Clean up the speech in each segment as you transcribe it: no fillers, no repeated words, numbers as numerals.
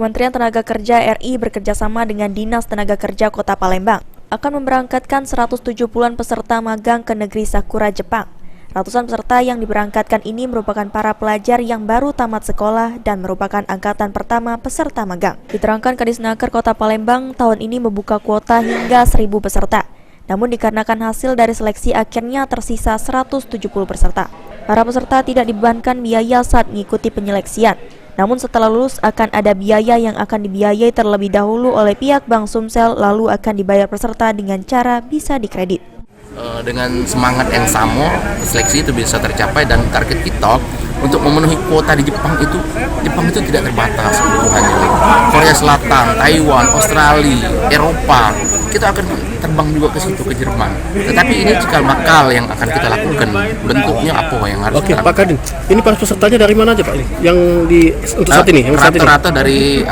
Kementerian Tenaga Kerja RI bekerjasama dengan Dinas Tenaga Kerja Kota Palembang akan memberangkatkan 170-an peserta magang ke negeri Sakura, Jepang. Ratusan peserta yang diberangkatkan ini merupakan para pelajar yang baru tamat sekolah dan merupakan angkatan pertama peserta magang. Diterangkan Kadisnaker Kota Palembang tahun ini membuka kuota hingga 1.000 peserta. Namun dikarenakan hasil dari seleksi akhirnya tersisa 170 peserta. Para peserta tidak dibebankan biaya saat mengikuti penyeleksian. Namun setelah lulus akan ada biaya yang akan dibiayai terlebih dahulu oleh pihak Bank Sumsel, lalu akan dibayar peserta dengan cara bisa dikredit. Dengan semangat yang sama, seleksi itu bisa tercapai dan target kita untuk memenuhi kuota di Jepang itu tidak terbatas. Hanya Korea Selatan, Taiwan, Australia, Eropa, kita akan terbang juga ke situ, ke Jerman. Tetapi ini cikal bakal yang akan kita lakukan. Bentuknya apa yang harus Oke, Pak Kadin, ini para pesertanya dari mana aja Pak? Yang untuk saat ini? Rata-rata dari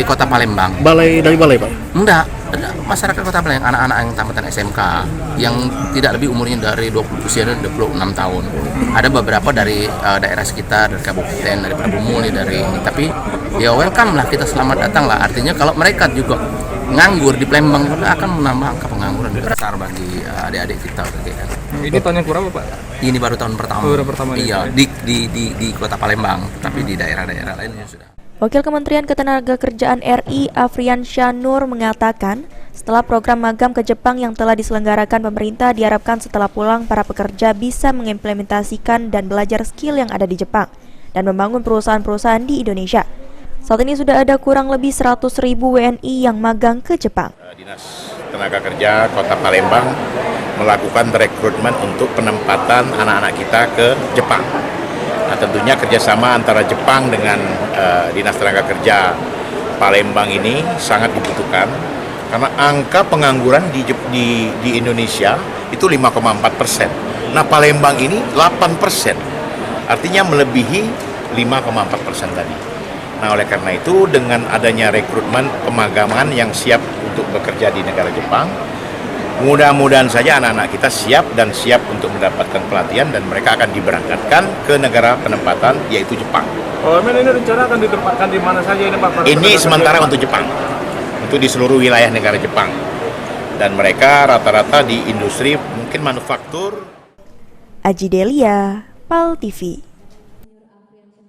Kota Palembang. Dari balai Pak? Enggak, masyarakat Kota Palembang, anak-anak yang tamatan SMK yang tidak lebih umurnya dari 26 tahun. Ada beberapa dari daerah sekitar, dari kabupaten, dari Prabumuli, tapi ya welcome lah, kita selamat datang lah. Artinya kalau mereka juga nganggur di Palembang akan menambah angka pengangguran besar bagi adik-adik kita. Ini tahun yang kurang Pak? Ini baru tahun pertama. Iya, di Kota Palembang, tapi di daerah-daerah lainnya sudah. Wakil Kementerian Ketenagakerjaan RI Afrian Syanur mengatakan, setelah program magang ke Jepang yang telah diselenggarakan pemerintah, diharapkan setelah pulang para pekerja bisa mengimplementasikan dan belajar skill yang ada di Jepang dan membangun perusahaan-perusahaan di Indonesia. Saat ini sudah ada kurang lebih 100.000 WNI yang magang ke Jepang. Dinas Tenaga Kerja Kota Palembang melakukan rekrutmen untuk penempatan anak-anak kita ke Jepang. Nah, tentunya kerjasama antara Jepang dengan Dinas Tenaga Kerja Palembang ini sangat dibutuhkan karena angka pengangguran di Indonesia itu 5,4%. Nah, Palembang ini 8%, artinya melebihi 5,4% tadi. Nah, oleh karena itu dengan adanya rekrutmen pemagangan yang siap untuk bekerja di negara Jepang, mudah-mudahan saja anak-anak kita siap untuk mendapatkan pelatihan dan mereka akan diberangkatkan ke negara penempatan yaitu Jepang. Oh, ini rencana akan ditempatkan di mana saja ini Pak? Ini sementara untuk Jepang, untuk di seluruh wilayah negara Jepang. Dan mereka rata-rata di industri mungkin manufaktur. Aji Delia, PAL TV.